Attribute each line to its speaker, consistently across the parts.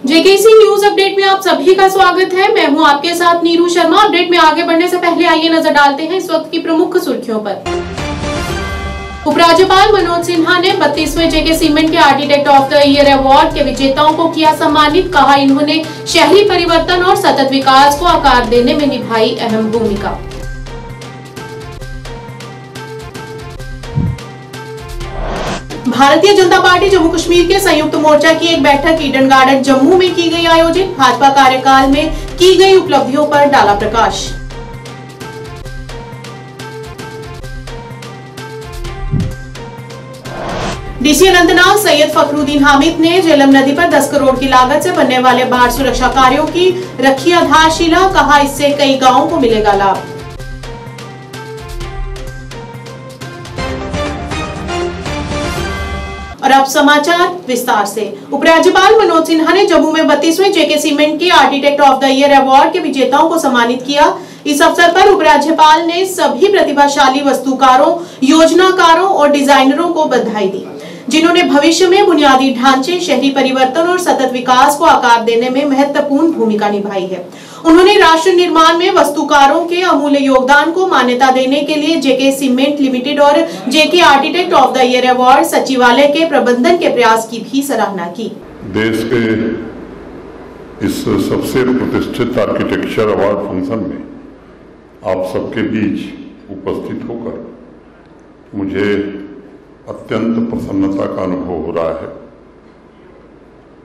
Speaker 1: JKC news update में आप सभी का स्वागत है। मैं हूं आपके साथ नीरू शर्मा। अपडेट में आगे बढ़ने से पहले आइए नजर डालते हैं इस वक्त की प्रमुख सुर्खियों पर। उपराज्यपाल मनोज सिन्हा ने 32वें जेके सीमेंट के architect of the year award के विजेताओं को किया सम्मानित। कहा, इन्होंने शहरी परिवर्तन और सतत विकास को आकार देने में निभाई अहम भूमिका। भारतीय जनता पार्टी जम्मू कश्मीर के संयुक्त मोर्चा की एक बैठक ईडन गार्डन जम्मू में की गई आयोजित। भाजपा कार्यकाल में की गई उपलब्धियों पर डाला प्रकाश। डीसी अनंतनाग सैयद फखरुद्दीन हामिद ने झेलम नदी पर 10 करोड़ की लागत से बनने वाले बाढ़ सुरक्षा कार्यों की रखी आधारशिला। कहा, इससे कई गांवों को मिलेगा लाभ। और अब समाचार विस्तार से। उपराज्यपाल मनोज सिन्हा ने जम्मू में 32वें जेके सीमेंट के architect of the year award के विजेताओं को सम्मानित किया। इस अवसर पर उपराज्यपाल ने सभी प्रतिभाशाली वास्तुकारों, योजनाकारों और डिजाइनरों को बधाई दी, जिन्होंने भविष्य में बुनियादी ढांचे, शहरी परिवर्तन और सतत विकास को आकार देने में महत्वपूर्ण भूमिका निभाई है। उन्होंने राष्ट्र निर्माण में वास्तुकारों के अमूल्य योगदान को मान्यता देने के लिए जेके सीमेंट लिमिटेड और JK architect of the year award सचिवालय के प्रबंधन के प्रयास की भी सराहना की।
Speaker 2: देश के इस सबसे प्रतिष्ठित आर्किटेक्चर अवार्ड फंक्शन में आप सबके बीच उपस्थित होकर मुझे अत्यंत प्रसन्नता का अनुभव हो रहा है।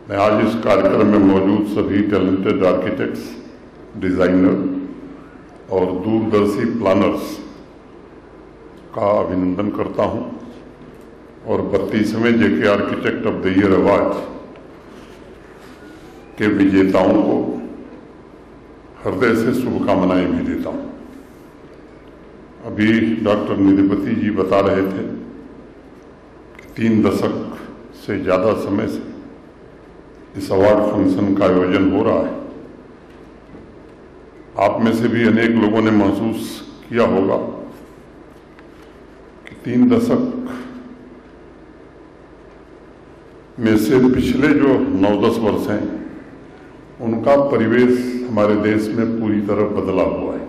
Speaker 2: मैं आज इस कार्यक्रम में मौजूद सभी टैलेंटेड आर्किटेक्ट्स, डिजाइनर और दूरदर्शी प्लानर्स का अभिनंदन करता हूं और 32वें JK architect of the year award के विजेताओं को हृदय से शुभकामनाएं भी देता हूं। अभी डॉक्टर निधिपति जी बता रहे थे कि 3 दशक से ज़्यादा समय से इस अवार्ड फंक्शन का आयोजन हो रहा है। आप में से भी अनेक लोगों ने महसूस किया होगा कि 3 दशक में से पिछले जो 9-10 वर्ष हैं उनका परिवेश हमारे देश में पूरी तरह बदला हुआ है।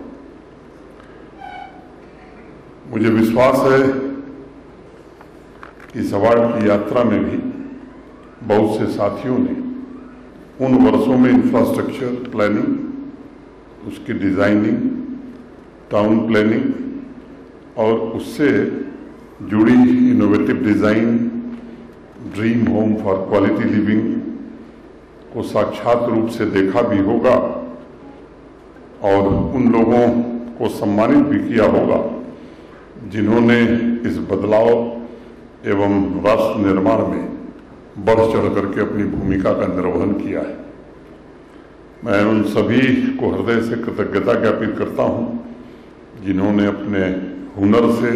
Speaker 2: मुझे विश्वास है कि इस अवार्ड की यात्रा में भी बहुत से साथियों ने उन वर्षों में इंफ्रास्ट्रक्चर प्लानिंग, उसकी डिजाइनिंग, टाउन प्लानिंग और उससे जुड़ी innovative design, dream home for quality living को साक्षात रूप से देखा भी होगा और उन लोगों को सम्मानित भी किया होगा जिन्होंने इस बदलाव एवं राष्ट्र निर्माण में बढ़ चढ़ करके अपनी भूमिका का निर्वहन किया है। मैं उन सभी को हृदय से कृतज्ञता ज्ञापित करता हूं जिन्होंने अपने हुनर से,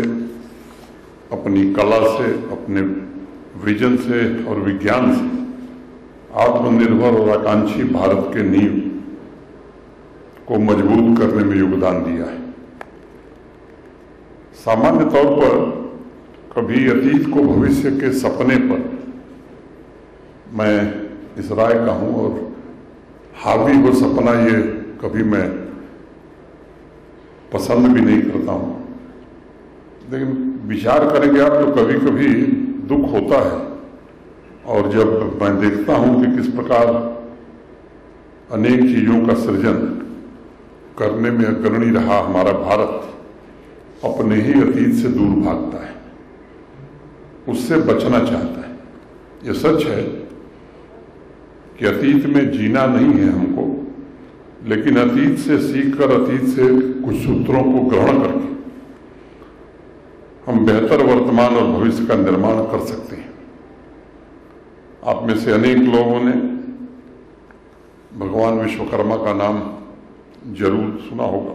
Speaker 2: अपनी कला से, अपने विजन से और विज्ञान से आत्मनिर्भर और आकांक्षी भारत के नींव को मजबूत करने में योगदान दिया है। सामान्य तौर पर कभी अतीत को भविष्य के सपने पर मैं इस राय का हूं और हावी हो सपना ये कभी मैं पसंद भी नहीं करता हूं, लेकिन विचार करेंगे आप तो कभी कभी दुख होता है। और जब मैं देखता हूं कि किस प्रकार अनेक चीजों का सृजन करने में अग्रणी रहा हमारा भारत, अपने ही अतीत से दूर भागता है, उससे बचना चाहता है। ये सच है कि अतीत में जीना नहीं है हमको, लेकिन अतीत से सीखकर, अतीत से कुछ सूत्रों को ग्रहण करके हम बेहतर वर्तमान और भविष्य का निर्माण कर सकते हैं। आप में से अनेक लोगों ने भगवान विश्वकर्मा का नाम जरूर सुना होगा।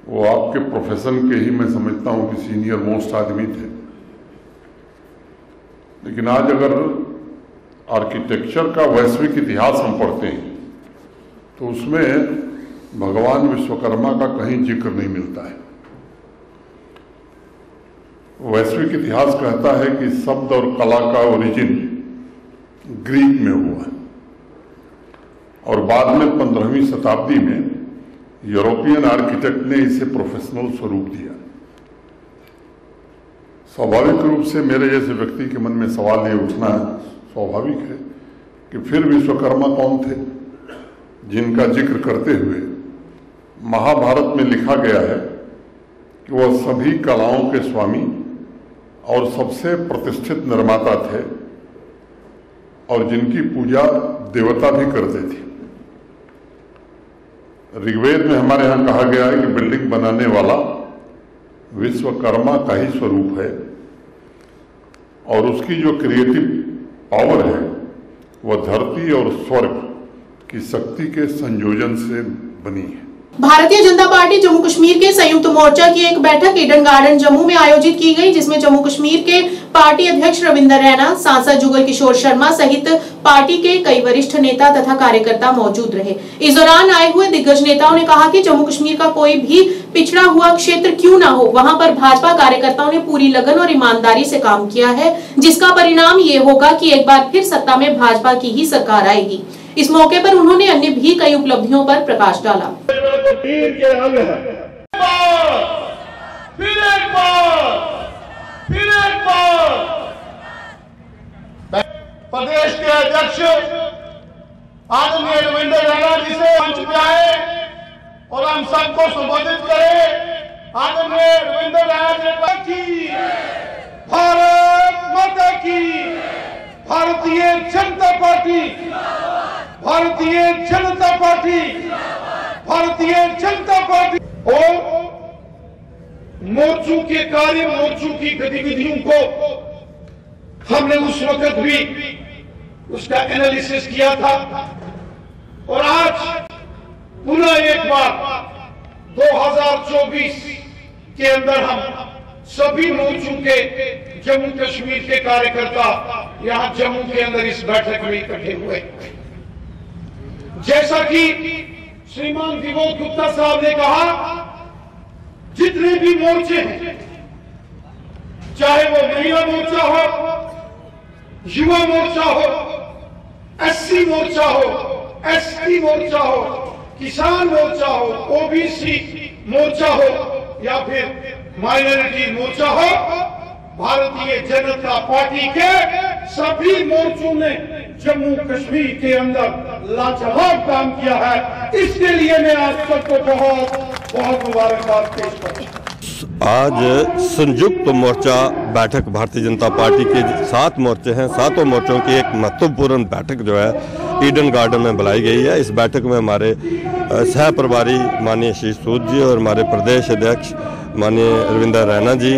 Speaker 2: वो आपके प्रोफेशन के ही मैं समझता हूं कि सीनियर मोस्ट आदमी थे, लेकिन आज अगर आर्किटेक्चर का वैश्विक इतिहास हम पढ़ते हैं तो उसमें भगवान विश्वकर्मा का कहीं जिक्र नहीं मिलता है। वैश्विक इतिहास कहता है कि शब्द और कला का ओरिजिन ग्रीक में हुआ है और बाद में 15वीं शताब्दी में यूरोपियन आर्किटेक्ट ने इसे प्रोफेशनल स्वरूप दिया। स्वाभाविक रूप से मेरे जैसे व्यक्ति के मन में सवाल ये उठना स्वाभाविक है कि फिर विश्वकर्मा कौन थे, जिनका जिक्र करते हुए महाभारत में लिखा गया है कि वह सभी कलाओं के स्वामी और सबसे प्रतिष्ठित निर्माता थे और जिनकी पूजा देवता भी करते थे। ऋग्वेद में हमारे यहाँ कहा गया है कि बिल्डिंग बनाने वाला विश्वकर्मा का ही स्वरूप है और उसकी जो क्रिएटिव पावर है वह धरती और स्वर्ग की शक्ति के संयोजन से बनी है।
Speaker 1: भारतीय जनता पार्टी जम्मू कश्मीर के संयुक्त मोर्चा की एक बैठक ईडन गार्डन जम्मू में आयोजित की गई, जिसमें जम्मू कश्मीर के पार्टी अध्यक्ष रविंदर रैना, सांसद जुगल किशोर शर्मा सहित पार्टी के कई वरिष्ठ नेता तथा कार्यकर्ता मौजूद रहे। इस दौरान आए हुए दिग्गज नेताओं ने कहा कि जम्मू कश्मीर का कोई भी पिछड़ा हुआ क्षेत्र क्यों ना हो, वहां पर भाजपा कार्यकर्ताओं ने पूरी लगन और ईमानदारी से काम किया है, जिसका परिणाम ये होगा कि एक बार फिर सत्ता में भाजपा की ही सरकार आएगी। इस मौके पर उन्होंने अन्य भी कई उपलब्धियों पर प्रकाश डाला।
Speaker 3: प्रदेश के अध्यक्ष आदरणीय रविंदर रैना जी से मंच पे आए और हम सबको संबोधित करें। आदरणीय रविंदर रैना जी की भारत माता की, Bharatiya Janata party, Bharatiya Janata party, Bharatiya Janata party. और मोर्चों के कार्य, मोर्चों की गतिविधियों को हमने उस वक्त भी उसका एनालिसिस किया था और आज पुनः एक बार 2024 के अंदर हम सभी मोर्चों के जम्मू कश्मीर के कार्यकर्ता यहां जम्मू के अंदर इस बैठक में इकट्ठे हुए। जैसा कि श्रीमान विनोद गुप्ता साहब ने कहा, जितने भी मोर्चे हैं, चाहे वो महिला मोर्चा हो, युवा मोर्चा हो, एससी मोर्चा हो, एसटी मोर्चा हो, किसान मोर्चा हो, ओबीसी मोर्चा हो या फिर माइनॉरिटी मोर्चा हो, भारतीय जनता पार्टी के सभी मोर्चों ने जम्मू कश्मीर के अंदर लाजवाब काम किया है। इसके लिए मैं आप सबको बहुत बहुत मुबारकबाद पेश करता हूं।
Speaker 4: आज संयुक्त मोर्चा बैठक भारतीय जनता पार्टी के 7 मोर्चे हैं, 7 मोर्चों की एक महत्वपूर्ण बैठक जो है ईडन गार्डन में बुलाई गई है। इस बैठक में हमारे सह प्रभारी माननीय आशीष सूद जी और हमारे प्रदेश अध्यक्ष माननीय रविंदर रैना जी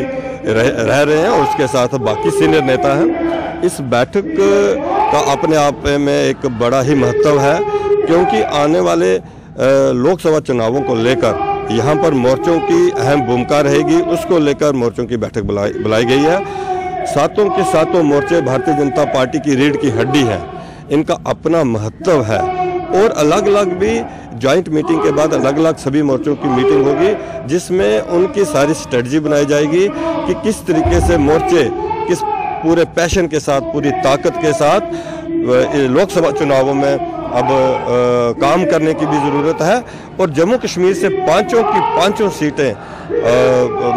Speaker 4: रह रहे हैं और उसके साथ बाकी सीनियर नेता हैं। इस बैठक का अपने आप में एक बड़ा ही महत्व है, क्योंकि आने वाले लोकसभा चुनावों को लेकर यहाँ पर मोर्चों की अहम भूमिका रहेगी। उसको लेकर मोर्चों की बैठक बुलाई गई है। 7 के 7 मोर्चे भारतीय जनता पार्टी की रीढ़ की हड्डी है, इनका अपना महत्व है और अलग अलग भी जॉइंट मीटिंग के बाद अलग अलग सभी मोर्चों की मीटिंग होगी, जिसमें उनकी सारी स्ट्रेटजी बनाई जाएगी कि किस तरीके से मोर्चे किस पूरे पैशन के साथ, पूरी ताकत के साथ लोकसभा चुनावों में अब काम करने की भी ज़रूरत है। और जम्मू कश्मीर से 5 की 5 सीटें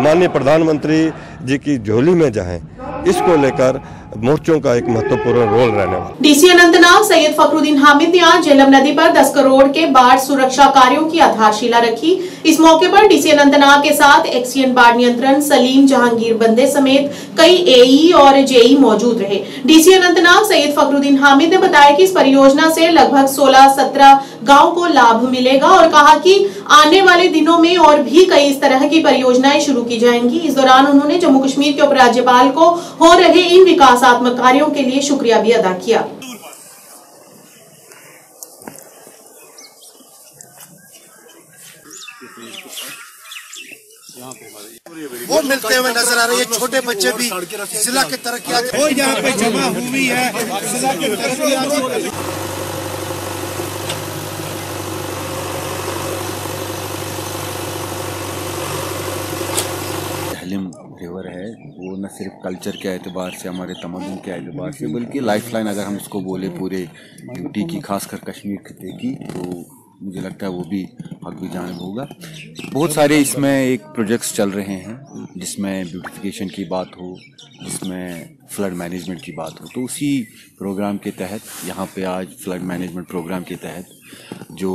Speaker 4: माननीय प्रधानमंत्री जी की झोली में जाएं, इसको लेकर मोर्चों का एक महत्वपूर्ण रोल रहने वाला।
Speaker 1: डीसी अनंतनाग सैयद फखरुद्दीन हामिद ने आज झेलम नदी पर 10 करोड़ के बाढ़ सुरक्षा कार्यों की आधारशिला रखी। इस मौके पर डीसी अनंतनाग के साथ एक्सीएन बाढ़ नियंत्रण सलीम जहांगीर बंदे समेत कई एई और जेई मौजूद रहे। डीसी अनंतनाग सैयद फखरुद्दीन हामिद ने बताया कि इस परियोजना से लगभग 16-17 गाँव को लाभ मिलेगा और कहा कि आने वाले दिनों में और भी कई इस तरह की परियोजनाएं शुरू की जाएंगी। इस दौरान उन्होंने जम्मू कश्मीर के उपराज्यपाल को हो रहे इन विकासात्मक कार्यों के लिए शुक्रिया भी अदा किया।
Speaker 5: वो मिलते हुए नजर आ रहे हैं। छोटे बच्चे भी जिला की तरक्कियात वो यहाँ पे जमा हुई है। जिला की तरक्कियात
Speaker 6: झेलम रिवर है, वो और न सिर्फ कल्चर के एतबार से, हमारे तमद्दुन के एतबार से, बल्कि लाइफलाइन अगर हम उसको बोले पूरे यूटी की, खासकर कश्मीर खिते की, तो मुझे लगता है वो भी हक भी जानिब होगा। बहुत सारे इसमें एक प्रोजेक्ट्स चल रहे हैं जिसमें ब्यूटिफिकेशन की बात हो, जिसमें फ्लड मैनेजमेंट की बात हो। तो उसी प्रोग्राम के तहत यहाँ पे आज फ्लड मैनेजमेंट प्रोग्राम के तहत जो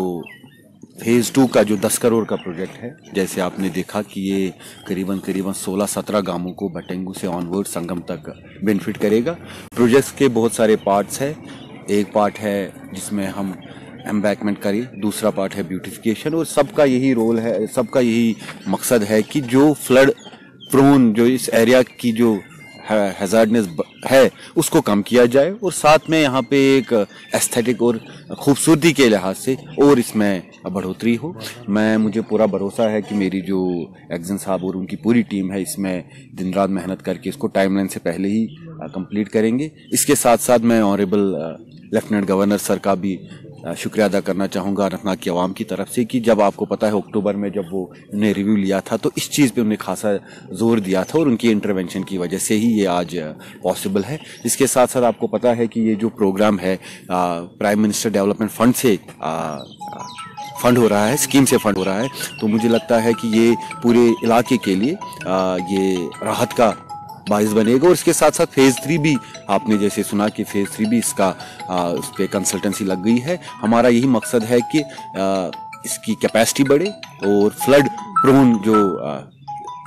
Speaker 6: फेज़ 2 का जो 10 करोड़ का प्रोजेक्ट है, जैसे आपने देखा कि ये करीबन 16-17 गांवों को भटेंगू से ऑनवर्ड संगम तक बेनिफिट करेगा। प्रोजेक्ट्स के बहुत सारे पार्ट्स हैं। एक पार्ट है जिसमें हम एम्बैकमेंट करें, दूसरा पार्ट है ब्यूटिफिकेशन, और सबका यही रोल है, सबका यही मकसद है कि जो फ्लड प्रोन, जो इस एरिया की जो हैजार्डनेस है उसको कम किया जाए, और साथ में यहाँ पे एक एस्थेटिक और खूबसूरती के लिहाज से और इसमें बढ़ोतरी हो। मुझे पूरा भरोसा है कि मेरी जो एक्जन साहब और उनकी पूरी टीम है इसमें दिन रात मेहनत करके इसको टाइमलाइन से पहले ही कंप्लीट करेंगे। इसके साथ साथ मैं ऑनरेबल लेफ्टिनेंट गवर्नर सर का भी शुक्रिया अदा करना चाहूँगा अनंतनाग की आवाम की तरफ से, कि जब आपको पता है अक्टूबर में जब वो उन्हें रिव्यू लिया था तो इस चीज़ पे उन्हें खासा जोर दिया था, और उनकी इंटरवेंशन की वजह से ही ये आज पॉसिबल है। इसके साथ साथ आपको पता है कि ये जो प्रोग्राम है प्राइम मिनिस्टर डेवलपमेंट फंड से फंड हो रहा है, स्कीम से फंड हो रहा है, तो मुझे लगता है कि ये पूरे इलाके के लिए ये राहत का बाइस बनेगा। और इसके साथ साथ फेज़ 3 भी आपने जैसे सुना कि फेज़ 3 भी इसका उस पर कंसल्टेंसी लग गई है। हमारा यही मकसद है कि इसकी कैपेसिटी बढ़े और फ्लड प्रोन जो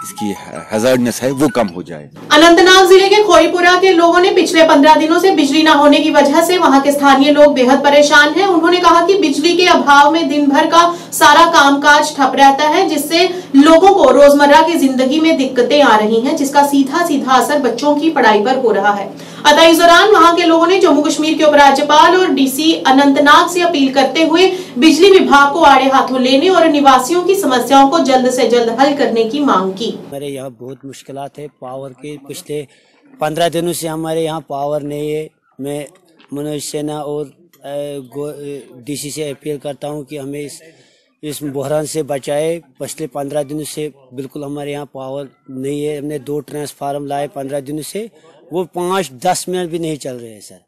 Speaker 6: इसकी हैजार्डनेस है वो कम हो जाए।
Speaker 1: अनंतनाग जिले के खोईपुरा के लोगों ने पिछले 15 दिनों से बिजली न होने की वजह से वहां के स्थानीय लोग बेहद परेशान हैं। उन्होंने कहा कि बिजली के अभाव में दिन भर का सारा कामकाज ठप रहता है, जिससे लोगों को रोजमर्रा की जिंदगी में दिक्कतें आ रही हैं, जिसका सीधा असर बच्चों की पढ़ाई पर हो रहा है। अतः इस दौरान वहां के लोगों ने जम्मू कश्मीर के उपराज्यपाल और डीसी अनंतनाग से अपील करते हुए बिजली विभाग को आड़े हाथों लेने और निवासियों की समस्याओं को जल्द से जल्द हल करने की मांग की।
Speaker 7: हमारे यहाँ बहुत मुश्किलात है पावर के। पिछले 15 दिनों से हमारे यहाँ पावर नहीं है। मैं मनोज सिन्हा और डीसी से अपील करता हूँ कि हमें इस बहरान से बचाए। पिछले 15 दिनों से बिल्कुल हमारे यहाँ पावर नहीं है। हमने 2 ट्रांसफार्मर लाए 15 दिनों से, वो 5-10 मिनट भी नहीं चल रहे हैं सर।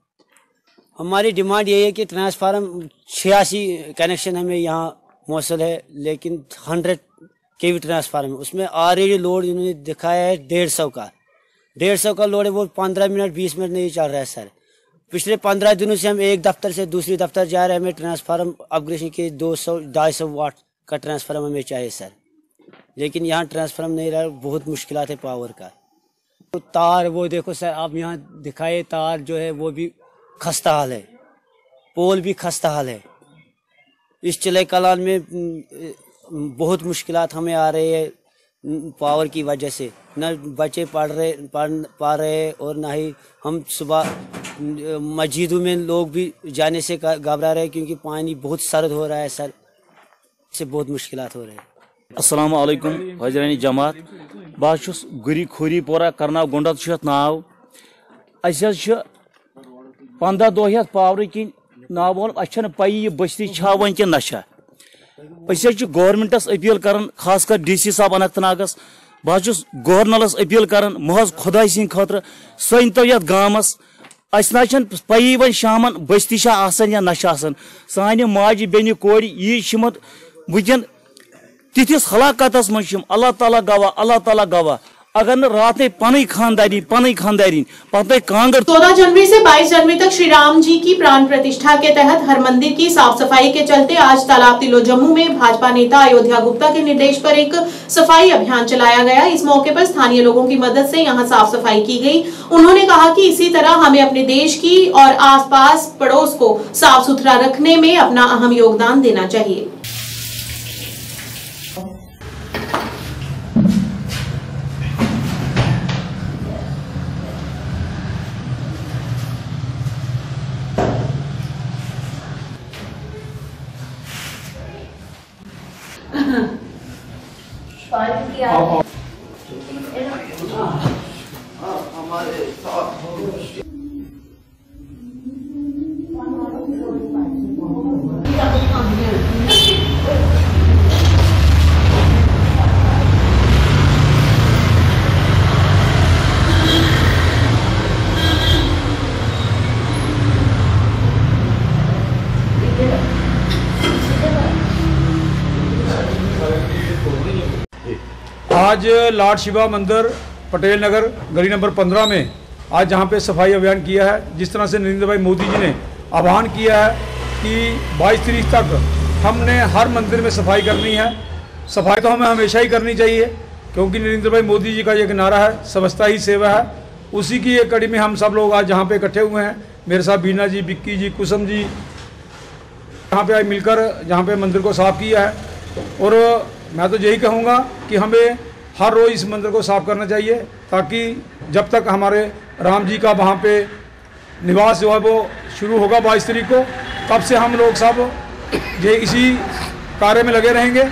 Speaker 7: हमारी डिमांड ये है कि ट्रांसफार्मर 86 कनेक्शन हमें यहाँ मौसूल है, लेकिन 100 केवी ट्रांसफार्मर, उसमें ऑलरेडी लोड इन्होंने दिखाया है 150 का लोड है, वो 15 मिनट 20 मिनट नहीं चल रहा है सर। पिछले 15 दिनों से हम एक दफ्तर से दूसरी दफ्तर जा रहे हैं। हमें ट्रांसफार्मर अपग्रेडेशन के 200-250 वाट का ट्रांसफार्मर हमें चाहिए सर, लेकिन यहाँ ट्रांसफार्मर नहीं रहा। बहुत मुश्किलात है पावर का। तो तार वो देखो सर, आप यहाँ दिखाए तार जो है वो भी खस्ता हाल है, पोल भी खस्ता हाल है। इस चिले कलान में बहुत मुश्किलात हमें आ रही है पावर की वजह से। न बच्चे पढ़ रहे और ना ही हम सुबह मस्जिदों में लोग भी जाने से घबरा रहे, क्योंकि पानी बहुत सर्द हो रहा है सर, इससे बहुत मुश्किलात हो रहे हैं।
Speaker 8: अस्सलाम वालेकुम हजरानी जमात, बस गुरी खोरी पोरा करना गुंडत नाव। 15 दह पावर कि नाव अच्छे पी बस्ती छा वन कि नशा। गवर्नमेंटस अपील कर, खासकर डीसी साहब अनंतनागस, बस गवर्नरस अपील कर, महज खुदाई सिंद खतर सन तो ये गामस ना पी वन शाम बस्ती या नशा सान माजि बेनि कोर यीमत वुन तिथिस हलाकतस मज अल्लाह ताला गवाह अगर न रात पन खानदारी पत कांगर।
Speaker 1: 14 जनवरी से 22 जनवरी तक श्री राम जी की प्राण प्रतिष्ठा के तहत हर मंदिर की साफ सफाई के चलते आज तालाब तिलो जम्मू में भाजपा नेता अयोध्या गुप्ता के निर्देश पर एक सफाई अभियान चलाया गया। इस मौके पर स्थानीय लोगों की मदद से यहां साफ सफाई की गई। उन्होंने कहा कि इसी तरह हमें अपने देश की और आसपास पड़ोस को साफ सुथरा रखने में अपना अहम योगदान देना चाहिए।
Speaker 3: आज लॉर्ड शिवा मंदिर पटेल नगर गली नंबर 15 में आज जहाँ पे सफाई अभियान किया है, जिस तरह से नरेंद्र भाई मोदी जी ने आह्वान किया है कि 22 तारीख तक हमने हर मंदिर में सफाई करनी है। सफाई तो हमें हमेशा ही करनी चाहिए, क्योंकि नरेंद्र भाई मोदी जी का एक नारा है, स्वच्छता ही सेवा है। उसी की एक कड़ी में हम सब लोग आज जहाँ पे इकट्ठे हुए हैं। मेरे साथ बीना जी, बिक्की जी, कुसुम जी यहाँ पे आज मिलकर जहाँ पे मंदिर को साफ़ किया है। और मैं तो यही कहूँगा कि हमें हर रोज़ इस मंदिर को साफ़ करना चाहिए, ताकि जब तक हमारे राम जी का वहाँ पे निवास जो है वो शुरू होगा 22 तारीख को, तब से हम लोग सब ये इसी कार्य में लगे रहेंगे।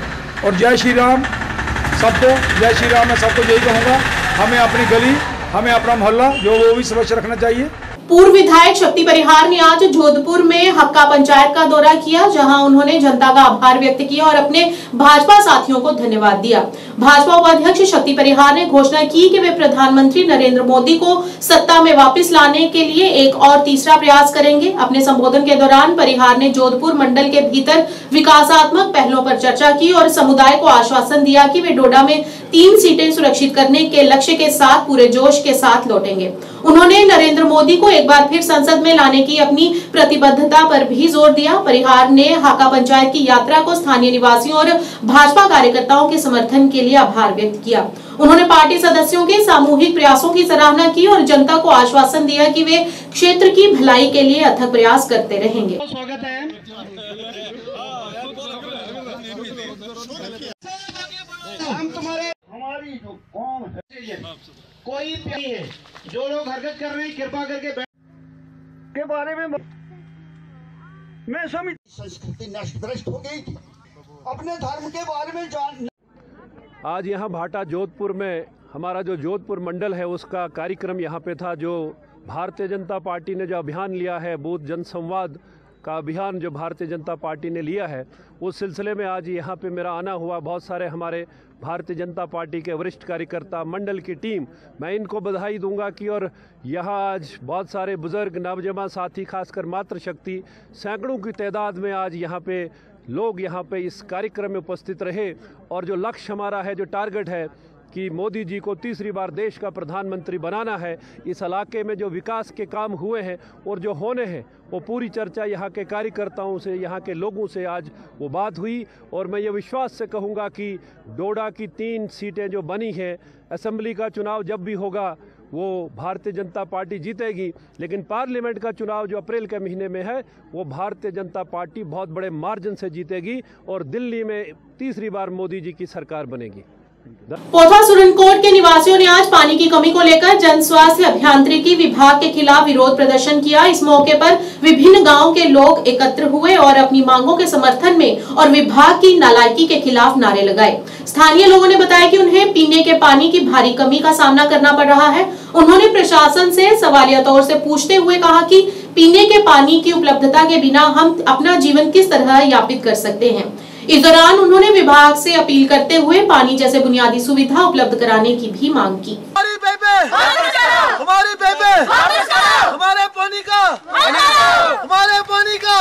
Speaker 3: और जय श्री राम सबको, जय श्री राम। मैं सबको यही कहूँगा, हमें अपनी गली, हमें अपना मोहल्ला जो वो भी स्वच्छ रखना चाहिए।
Speaker 1: पूर्व विधायक शक्ति परिहार ने आज जोधपुर में हक्का पंचायत का दौरा किया, जहां उन्होंने जनता का आभार व्यक्त किया और अपने भाजपा साथियों को धन्यवाद दिया। भाजपा उपाध्यक्ष शक्ति परिहार ने घोषणा की कि वे प्रधानमंत्री नरेंद्र मोदी को सत्ता में वापस लाने के लिए एक और तीसरा प्रयास करेंगे। अपने संबोधन के दौरान परिहार ने जोधपुर मंडल के भीतर विकासात्मक पहलों पर चर्चा की और समुदाय को आश्वासन दिया कि वे डोडा में 3 सीटें सुरक्षित करने के लक्ष्य के साथ पूरे जोश के साथ लौटेंगे। उन्होंने नरेंद्र मोदी को एक बार फिर संसद में लाने की अपनी प्रतिबद्धता पर भी जोर दिया। परिहार ने हाका पंचायत की यात्रा को स्थानीय निवासियों और भाजपा कार्यकर्ताओं के समर्थन के लिए आभार व्यक्त किया। उन्होंने पार्टी सदस्यों के सामूहिक प्रयासों की सराहना की और जनता को आश्वासन दिया कि वे क्षेत्र की भलाई के लिए अथक प्रयास करते रहेंगे।
Speaker 3: स्वागत है। हम तुम्हारे, हमारी जो कौम है, कोई नहीं है। जो लोग हरकत कर रहे हैं, कृपा करके के बारे में मैं समझ,
Speaker 5: संस्कृति नष्ट भ्रष्ट हो गई थी। अपने धर्म के बारे में जान।
Speaker 9: आज यहाँ भाटा जोधपुर में हमारा जो जोधपुर मंडल है उसका कार्यक्रम यहाँ पे था। जो भारतीय जनता पार्टी ने जो अभियान लिया है, बूथ जनसंवाद का अभियान जो भारतीय जनता पार्टी ने लिया है, उस सिलसिले में आज यहाँ पे मेरा आना हुआ। बहुत सारे हमारे भारतीय जनता पार्टी के वरिष्ठ कार्यकर्ता, मंडल की टीम, मैं इनको बधाई दूंगा कि और यहाँ आज बहुत सारे बुजुर्ग, नौजवान साथी, खासकर मातृशक्ति, सैकड़ों की तादाद में आज यहाँ पे लोग यहाँ पे इस कार्यक्रम में उपस्थित रहे। और जो लक्ष्य हमारा है, जो टारगेट है कि मोदी जी को तीसरी बार देश का प्रधानमंत्री बनाना है, इस इलाके में जो विकास के काम हुए हैं और जो होने हैं, वो पूरी चर्चा यहाँ के कार्यकर्ताओं से, यहाँ के लोगों से आज वो बात हुई। और मैं ये विश्वास से कहूँगा कि डोडा की 3 सीटें जो बनी हैं, असेंबली का चुनाव जब भी होगा वो भारतीय जनता पार्टी जीतेगी, लेकिन पार्लियामेंट का चुनाव जो अप्रैल के महीने में है, वो भारतीय जनता पार्टी बहुत बड़े मार्जिन से जीतेगी और दिल्ली में तीसरी बार मोदी जी की सरकार बनेगी।
Speaker 1: पोथा सुरनकोट के निवासियों ने आज पानी की कमी को लेकर जन स्वास्थ्य अभियांत्रिकी विभाग के खिलाफ विरोध प्रदर्शन किया। इस मौके पर विभिन्न गांव के लोग एकत्र हुए और अपनी मांगों के समर्थन में और विभाग की नालायकी के खिलाफ नारे लगाए। स्थानीय लोगों ने बताया कि उन्हें पीने के पानी की भारी कमी का सामना करना पड़ रहा है। उन्होंने प्रशासन से सवालिया तौर से पूछते हुए कहा कि पीने के पानी की उपलब्धता के बिना हम अपना जीवन किस तरह यापित कर सकते हैं। इस दौरान उन्होंने विभाग से अपील करते हुए पानी जैसे बुनियादी सुविधा उपलब्ध कराने की भी मांग की।
Speaker 5: हमारे बेबे, हमारे पानी का, हमारे पानी का, हमारे पानी का।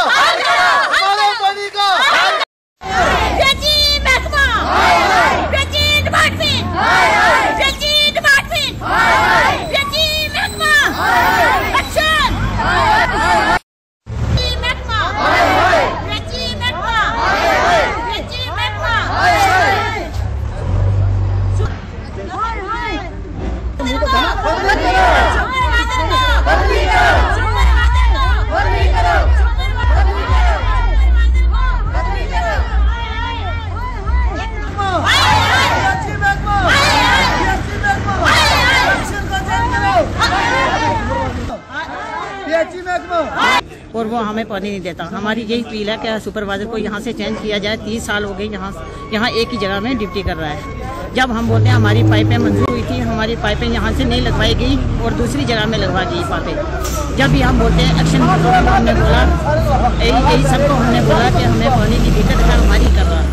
Speaker 10: और वो हमें पानी नहीं देता। हमारी यही अपील है कि सुपरवाइजर को यहाँ से चेंज किया जाए। 30 साल हो गए यहाँ एक ही जगह में ड्यूटी कर रहा है। जब हम बोलते हैं हमारी पाइपें मंजूर हुई थी, हमारी पाइपें यहाँ से नहीं लगवाई गई और दूसरी जगह में लगवा गई पाइपें। जब भी हम बोलते हैं एक्शन, हमने बोला यही सबको हमने बोला कि हमें पानी की दिक्कत है, हमारी कर रहा है।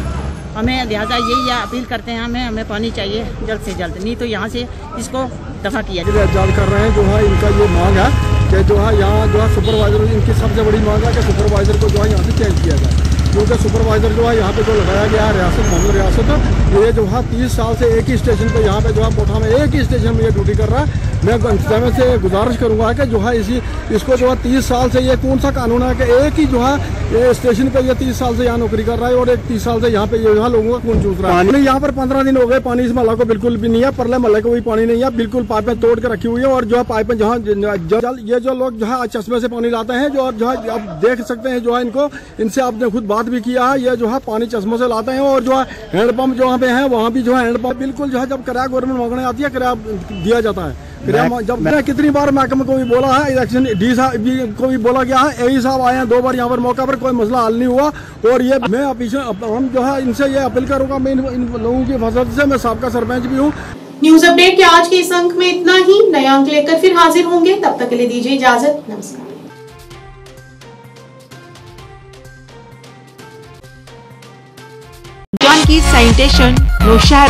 Speaker 10: हमें लिहाजा यही अपील करते हैं, हमें पानी चाहिए जल्द से जल्द, नहीं तो यहाँ से इसको दफा किया जाए।
Speaker 11: जान कर रहे हैं जो है इनका ये मांग है कि जो है यहाँ जो है सुपरवाइजर, इनकी सबसे बड़ी मांग है कि सुपरवाइजर को जो है यहाँ से चेंज किया जाए। क्योंकि सुपरवाइजर जो है यहाँ पे जो लगाया गया है रियासत मोहम्मद रियासत, ये जो है 30 साल से एक ही स्टेशन पे यहाँ पे जो है कोठा में एक ही स्टेशन में ये ड्यूटी कर रहा है। मैं इंतजामिया से गुजारिश करूँगा कि जो है इसको जो है 30 साल से ये कौन सा कानून है कि एक ही जो है ये स्टेशन पे ये 30 साल से यहाँ नौकरी कर रहा है और एक 30 साल से यहाँ पे ये लोगों का खून चूस रहा है। पानी यहाँ पर 15 दिन हो गए, पानी इस महल्ला को बिल्कुल भी नहीं है, परले महल्ले को भी पानी नहीं है, बिल्कुल पाइपें तोड़ के रखी हुई है। और जो है पाइपें जहाँ ये जो लोग जो है चश्मे से पानी लाते हैं, जो है आप देख सकते हैं, जो है इनसे आपने खुद बात भी किया है, ये जो है पानी चश्मों से लाते हैं। और जो है हैंडपम्प जो वहाँ पे है, वहाँ भी जो है हैंडपम्प बिल्कुल जो है जब किराया गवर्नमेंट मांगने आती है किराया दिया जाता है। जब मैंने कितनी बार महकमे को भी बोला है, इलेक्शन डी साहब को भी बोला गया है, एई साहब आए हैं 2 बार यहाँ पर मौका पर, कोई मसला हल नहीं हुआ। और ये मैं हम जो है इनसे ये अपील करूँगा, मैं इन लोगों की वजह से, मैं साबका सरपंच भी हूँ।
Speaker 1: न्यूज अपडेट के आज के इस अंक में इतना ही। नए अंक लेकर फिर हाजिर होंगे, तब तक के लिए दीजिए इजाजत। नमस्कार।
Speaker 12: जॉन की सैनिटेशन नौशहरा।